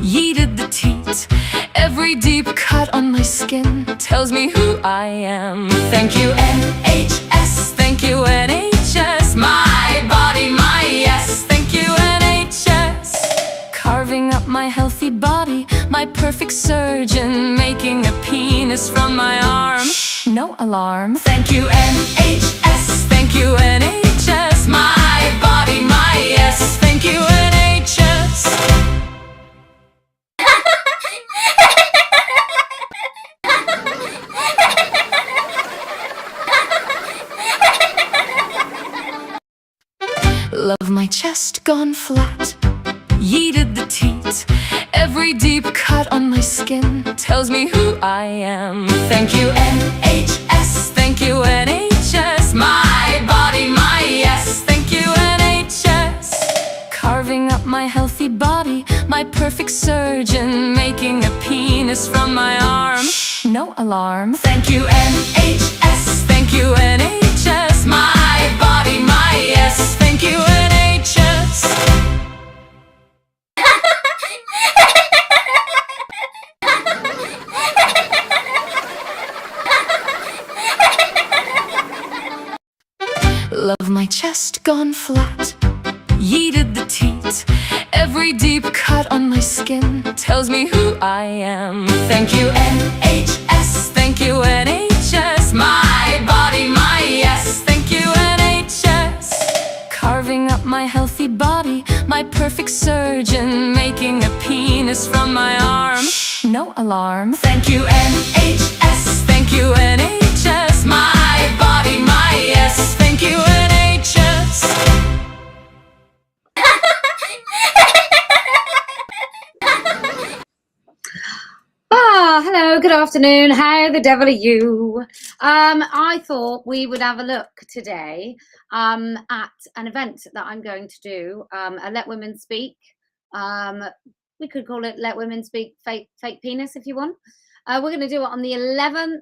yeeted the teat. Every deep cut on my skin tells me who I am. Thank you NHS, thank you NHS. My body, my yes, thank you NHS. Carving up my healthy body, my perfect surgeon, making a penis from my arm. No alarm. Thank you NHS, thank you NHS. My body, my yes, thank you NHS. Love my chest gone flat, yeeted the teat. Every deep cut on my skin tells me who I am. Thank you NHS, thank you NHS. My body, my yes, thank you NHS. Carving up my healthy body, my perfect surgeon, making a penis from my arm. No alarm. Thank you NHS, thank you NHS. My body, my yes, thank you NHS. Love my chest gone flat, yeeted the teat. Every deep cut on my skin tells me who I am. Thank you NHS, thank you NHS. My body, my yes, thank you NHS. Carving up my healthy body, my perfect surgeon, making a penis from my arm. No alarm. Thank you NHS, thank you NHS. My body, my yes, thank you NHS. Hello, good afternoon. How the devil are you? I thought we would have a look today at an event that I'm going to do, a Let Women Speak. We could call it Let Women Speak Fake Penis if you want. We're going to do it on the 11th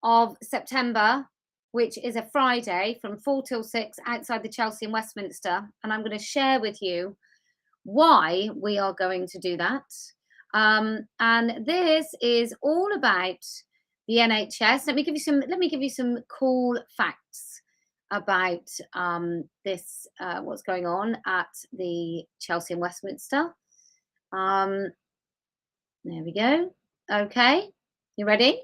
of September, which is a Friday from 4 till 6 outside the Chelsea and Westminster. And I'm going to share with you why we are going to do that. And this is all about the NHS. Let me give you some cool facts about this, what's going on at the Chelsea and Westminster. There we go. Okay, you ready?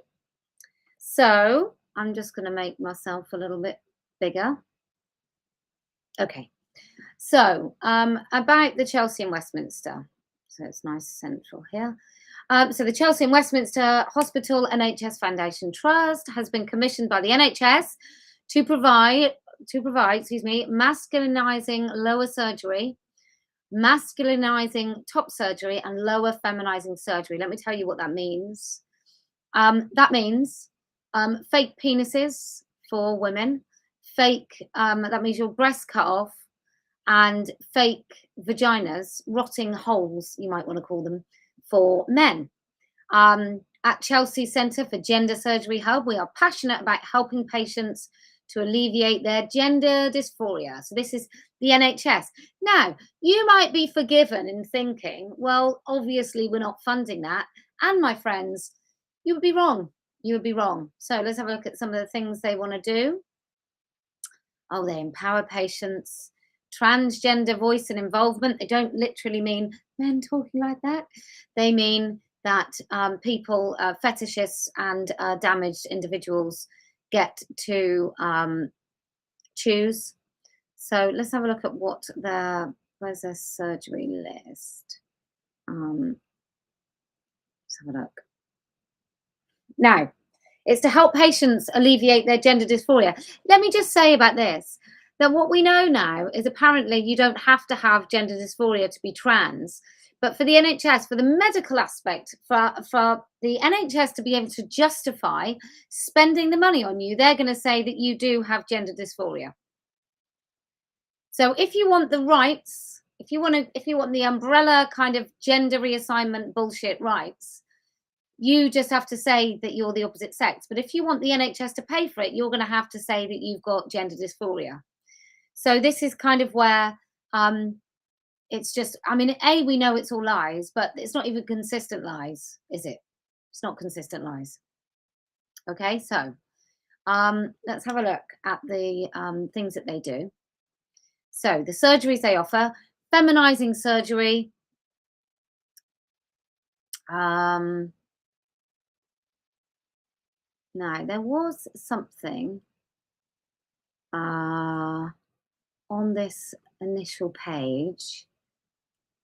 So I'm just going to make myself a little bit bigger. Okay, so about the Chelsea and Westminster. So it's nice central here. So the Chelsea and Westminster Hospital NHS Foundation Trust has been commissioned by the NHS to provide, masculinizing lower surgery, masculinizing top surgery, and lower feminizing surgery. Let me tell you what that means. That means fake penises for women, that means your breasts cut off, and fake vaginas, rotting holes, you might want to call them, for men. At Chelsea Centre for Gender Surgery Hub, we are passionate about helping patients to alleviate their gender dysphoria. So this is the NHS. Now, you might be forgiven in thinking, well, obviously we're not funding that. And my friends, you would be wrong. You would be wrong. So let's have a look at some of the things they want to do. Oh, they empower patients. Transgender voice and involvement. They don't literally mean men talking like that. They mean that people, fetishists and damaged individuals get to choose. So let's have a look at where's their surgery list. Let's have a look. Now, it's to help patients alleviate their gender dysphoria. Let me just say about this, that what we know now is apparently you don't have to have gender dysphoria to be trans. But for the NHS, for the medical aspect, for the NHS to be able to justify spending the money on you, they're going to say that you do have gender dysphoria. So if you want the rights, if you want the umbrella kind of gender reassignment bullshit rights, you just have to say that you're the opposite sex. But if you want the NHS to pay for it, you're going to have to say that you've got gender dysphoria. So this is kind of where it's just, I mean, A, we know it's all lies, but it's not even consistent lies, is it? It's not consistent lies. Okay, so let's have a look at the things that they do. So the surgeries they offer: feminizing surgery. Now there was something on this initial page.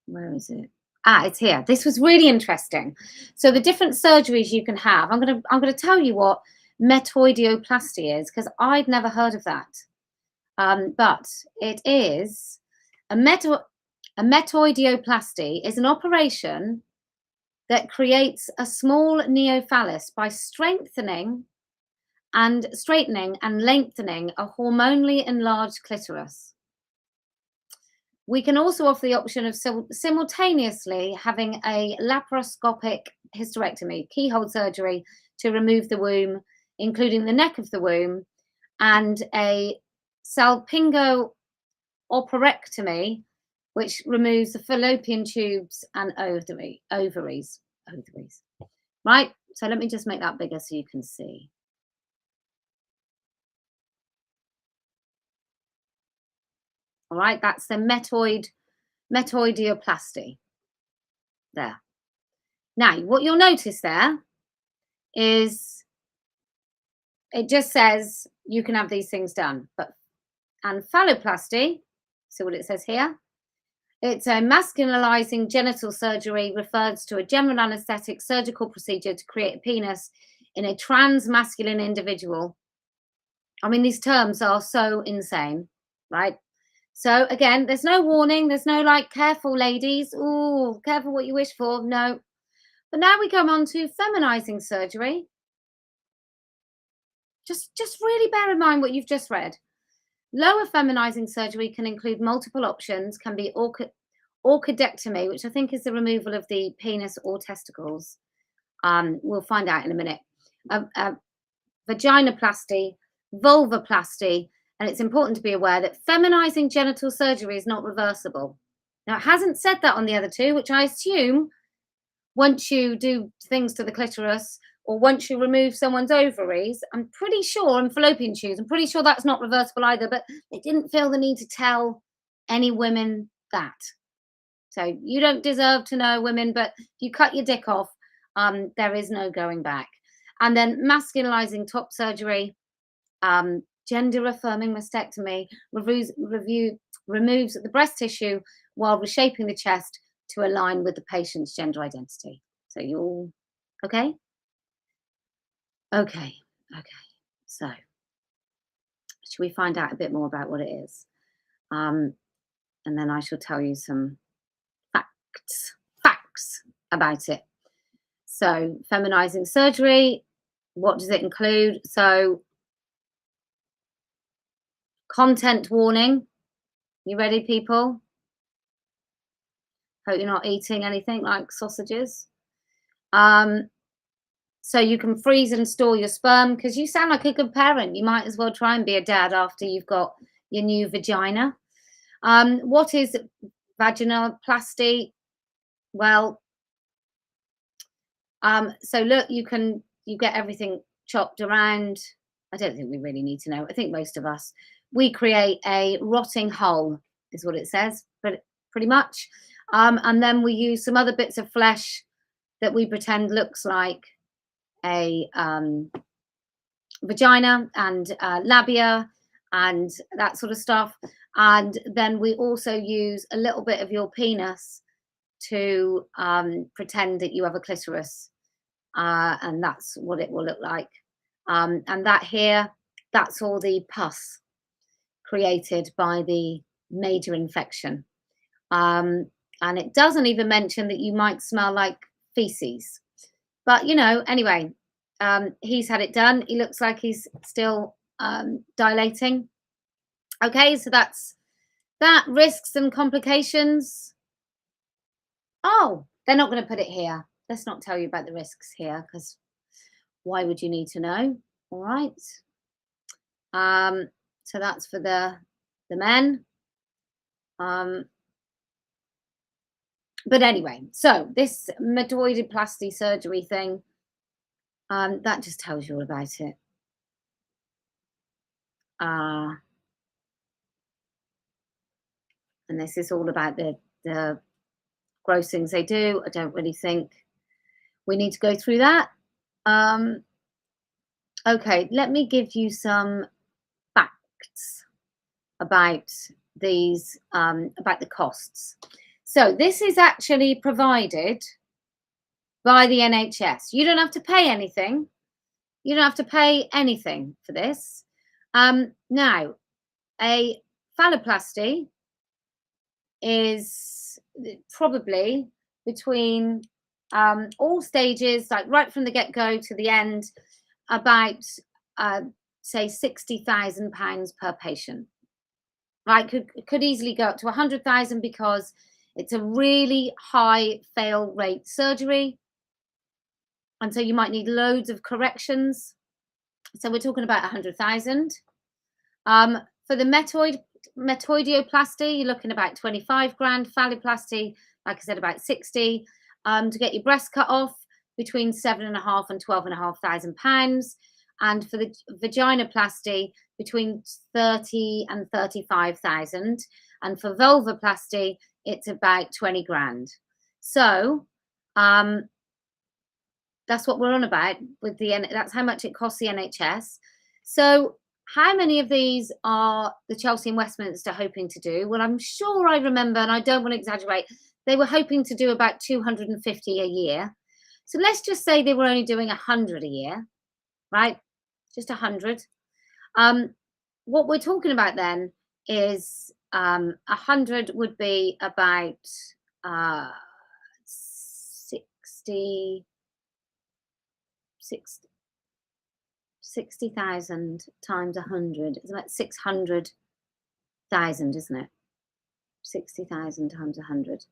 Where is it? It's here. This was really interesting. So the different surgeries you can have. I'm gonna tell you what metoidioplasty is, because I'd never heard of that. But it is a metoidioplasty is an operation that creates a small neophallus by straightening and lengthening a hormonally enlarged clitoris. We can also offer the option of simultaneously having a laparoscopic hysterectomy, keyhole surgery to remove the womb, including the neck of the womb, and a salpingo-operectomy, which removes the fallopian tubes and ovaries. Right, so let me just make that bigger so you can see. All right, that's the metoidioplasty there. Now, what you'll notice there is it just says you can have these things done, and phalloplasty, so what it says here, it's a masculinizing genital surgery, refers to a general anesthetic surgical procedure to create a penis in a trans masculine individual. I mean, these terms are so insane, right? So again, there's no warning. There's no like, careful ladies. Ooh, careful what you wish for. No. But now we come on to feminizing surgery. Just really bear in mind what you've just read. Lower feminizing surgery can include multiple options, can be orchidectomy, which I think is the removal of the penis or testicles. We'll find out in a minute. Vaginoplasty, vulvoplasty, and it's important to be aware that feminizing genital surgery is not reversible. Now, it hasn't said that on the other two, which I assume once you do things to the clitoris or once you remove someone's ovaries, I'm pretty sure, and fallopian tubes, I'm pretty sure that's not reversible either, but they didn't feel the need to tell any women that. So you don't deserve to know, women, but if you cut your dick off, there is no going back. And then masculinizing top surgery, gender affirming mastectomy, removes the breast tissue while reshaping the chest to align with the patient's gender identity. So you all okay? Okay. So should we find out a bit more about what it is? And then I shall tell you some facts about it. So feminizing surgery, what does it include? So content warning. You ready, people? Hope you're not eating anything like sausages. So you can freeze and store your sperm, because you sound like a good parent. You might as well try and be a dad after you've got your new vagina. What is vaginoplasty? Well, so look, you get everything chopped around. I don't think we really need to know. I think most of us, we create a rotting hole, is what it says, but pretty much. And then we use some other bits of flesh that we pretend looks like a vagina and labia and that sort of stuff. And then we also use a little bit of your penis to pretend that you have a clitoris. And that's what it will look like. And that here, that's all the pus created by the major infection. And it doesn't even mention that you might smell like feces. But, you know, anyway, he's had it done. He looks like he's still dilating. Okay, so that's that. Risks and complications. Oh, they're not going to put it here. Let's not tell you about the risks here, because why would you need to know? All right. So that's for the men. But anyway, so this metoidoplasty surgery thing, that just tells you all about it. And this is all about the gross things they do. I don't really think we need to go through that. Okay, let me give you some facts about these, about the costs. So this is actually provided by the NHS. You don't have to pay anything. You don't have to pay anything for this. Now, a phalloplasty is probably between all stages, like right from the get-go to the end, about say £60,000 per patient. Right, could easily go up to 100,000 because it's a really high fail rate surgery, and so you might need loads of corrections. So we're talking about 100,000. For the metoidioplasty, you're looking about 25 grand. Phalloplasty, like I said, about 60. To get your breast cut off, between £7,500 and £12,500. And for the vaginoplasty, between 30 and 35,000. And for vulvoplasty, it's about 20 grand. So that's what we're on about with that's how much it costs the NHS. So how many of these are the Chelsea and Westminster hoping to do? Well, I'm sure I remember, and I don't want to exaggerate, they were hoping to do about 250 a year. So let's just say they were only doing 100 a year, right? Just 100. What we're talking about then is 100 would be about 60,000 times 100. It's about 600,000, isn't it? 60,000 times 100.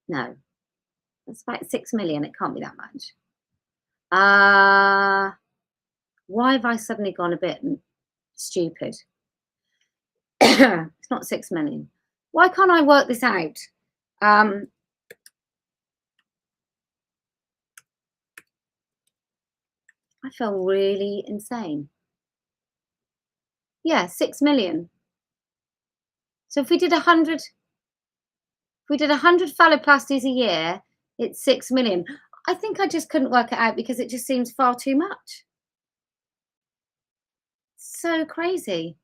No, that's about 6 million. It can't be that much. Why have I suddenly gone a bit stupid? It's not 6 million. Why can't I work this out? I feel really insane. Yeah, 6 million. So if we did 100 phalloplasties a year, it's 6 million. I think I just couldn't work it out because it just seems far too much. So crazy.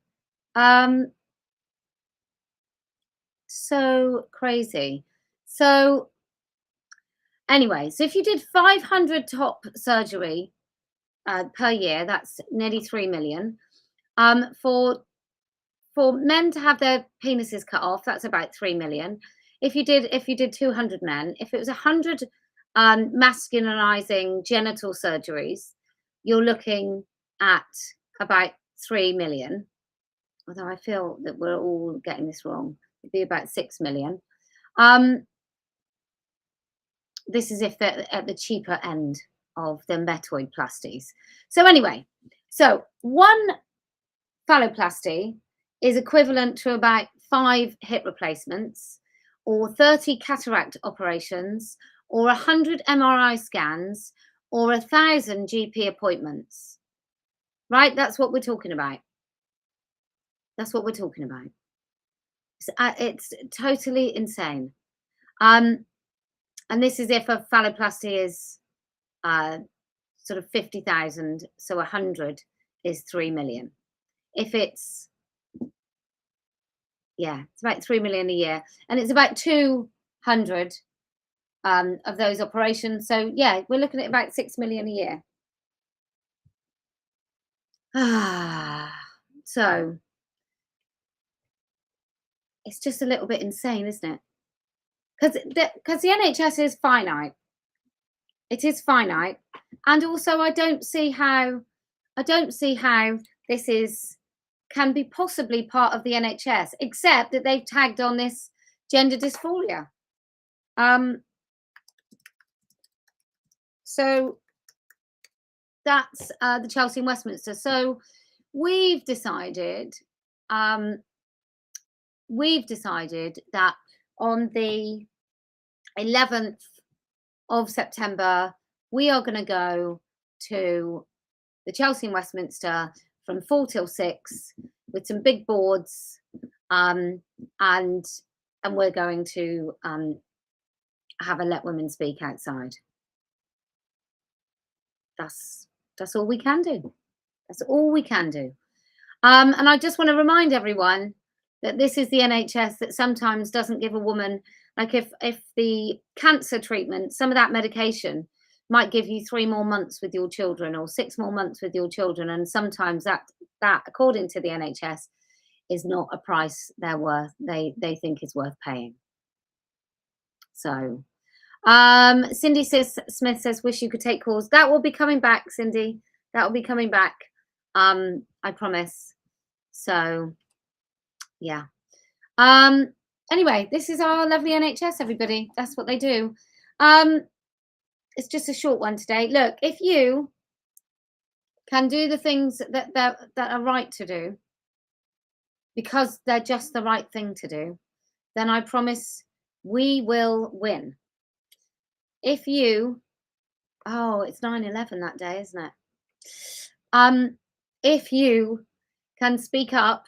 So crazy. So anyway, so if you did 500 top surgery per year, that's nearly 3 million. For men to have their penises cut off, that's about 3 million. If you did 200 men, if it was 100 masculinizing genital surgeries, you're looking at about 3 million. Although I feel that we're all getting this wrong. It'd be about 6 million. This is if they're at the cheaper end of the metoidoplasties. So anyway, so one phalloplasty is equivalent to about 5 hip replacements, or 30 cataract operations, or 100 MRI scans, or 1,000 GP appointments. Right? That's what we're talking about. That's what we're talking about. It's totally insane. And this is if a phalloplasty is sort of 50,000, so 100 is 3 million. If it's, yeah, it's about 3 million a year, and it's about 200 of those operations. So yeah, we're looking at about 6 million a year. So it's just a little bit insane, isn't it? Because the NHS is finite. It is finite, and also I don't see how this can be possibly part of the NHS, except that they've tagged on this gender dysphoria. So that's the Chelsea and Westminster. So we've decided we've decided that on the 11th of September, we are going to go to the Chelsea and Westminster from 4 till 6 with some big boards, and we're going to have a Let Women Speak outside. That's all we can do. That's all we can do. And I just want to remind everyone that this is the NHS that sometimes doesn't give a woman, like if the cancer treatment, some of that medication might give you 3 more months with your children or 6 more months with your children, and sometimes that according to the NHS is not a price they think is worth paying. So Cindy Smith says, wish you could take calls. That will be coming back, Cindy. That will be coming back. I promise. So yeah. Anyway, this is our lovely NHS, everybody. That's what they do. It's just a short one today. Look, if you can do the things that are right to do because they're just the right thing to do, then I promise we will win. If you, it's 9/11 that day, isn't it? If you can speak up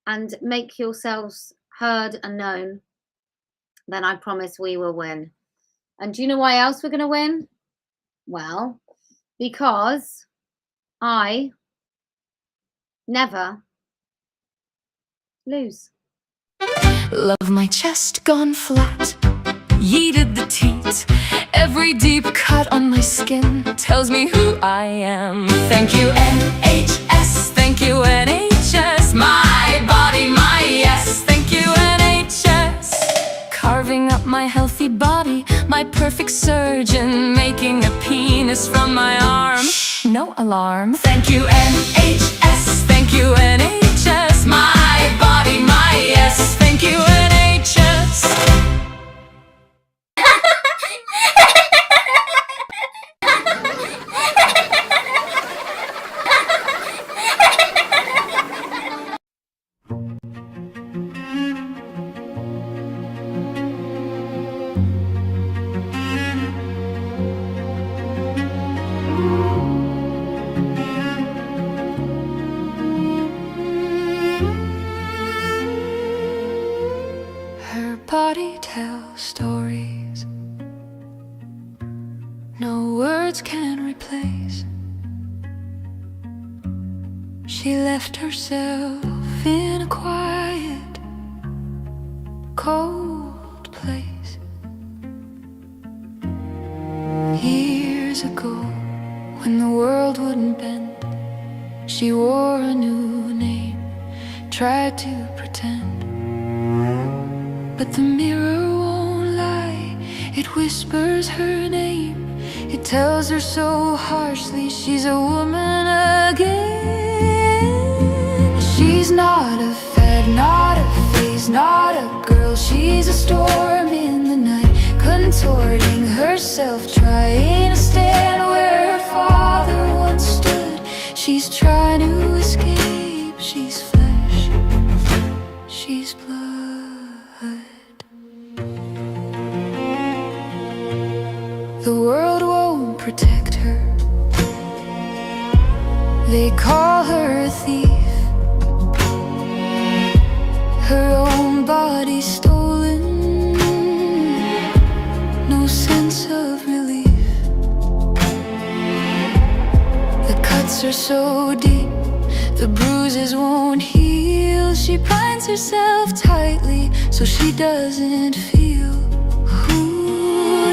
and make yourselves heard and known, then I promise we will win. And do you know why else we're going to win? Well, because I never lose. Love my chest gone flat, yeeted the teat. Every deep cut on my skin tells me who I am. Thank you NHS, thank you NHS. My body, my yes, thank you NHS. Carving up my healthy body, my perfect surgeon, making a penis from my arm. No alarm. Thank you NHS, thank you NHS. My body, my yes, thank you NHS. Body tells stories no words can replace. She left herself in a quiet, cold place. Years ago, when the world wouldn't bend, she wore a new name, tried to pretend. But the mirror won't lie, it whispers her name. It tells her so harshly she's a woman again. She's not a fad, not a phase, not a girl. She's a storm in the night, contorting herself, trying to stand where her father once stood. She's trying to escape, she's flesh, she's blood. The world won't protect her. They call her a thief. Her own body stolen, no sense of relief. The cuts are so deep, the bruises won't heal. She binds herself tightly so she doesn't feel.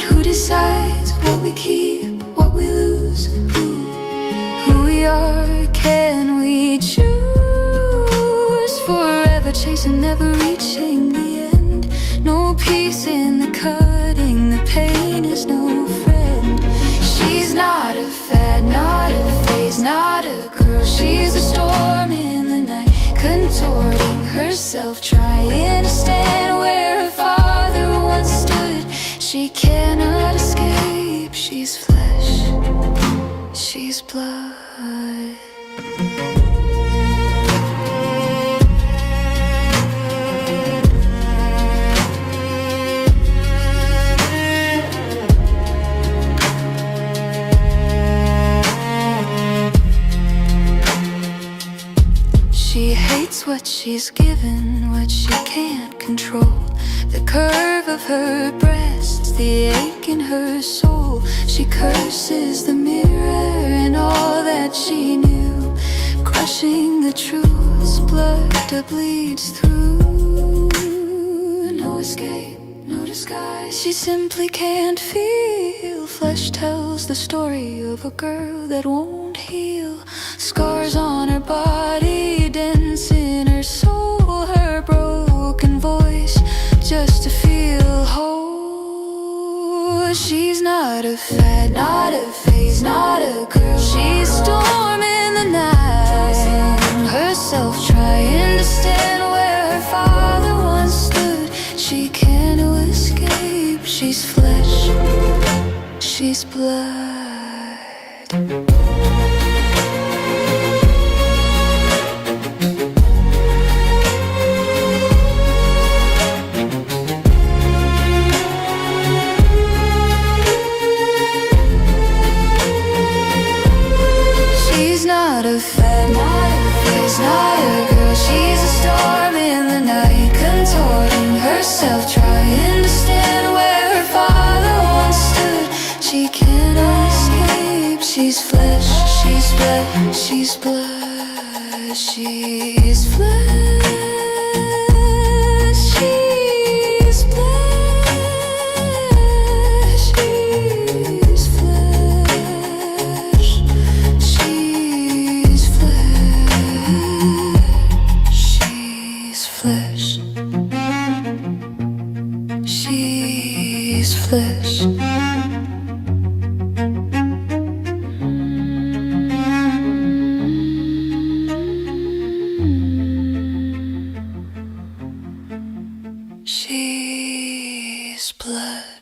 Who decides what we keep, what we lose? Who we are, can we choose? Forever chasing, never reaching the end. No peace in the cutting, the pain is no friend. She's not a fad, not a phase, not a girl. She's a storm in the night, contorting herself, trying to stand where her father once stood. She cannot escape, she's flesh, she's blood. what she's given, what she can't control. The curve of her breasts, the ache in her soul. She curses the mirror and all that she knew, crushing the truths, blood that bleeds through. No escape, no disguise, she simply can't feel. Flesh tells the story of a girl that won't heal. Scars on her body, dents in her soul. Her broken voice just to feel whole. She's not a fad, not a phase, not a girl. She's a storm in the night, herself trying to stand where her father once stood. She can't escape, she's flesh, she's blood. She's not a fad, not a phase, not a girl. She's a storm in the night, contorting herself, trying to stand where her father once stood. She cannot escape, she's flesh, she's blood, she's blood, she's flesh, she's blood, she's flesh, she's flesh, she's flesh, she's flesh. She's blood.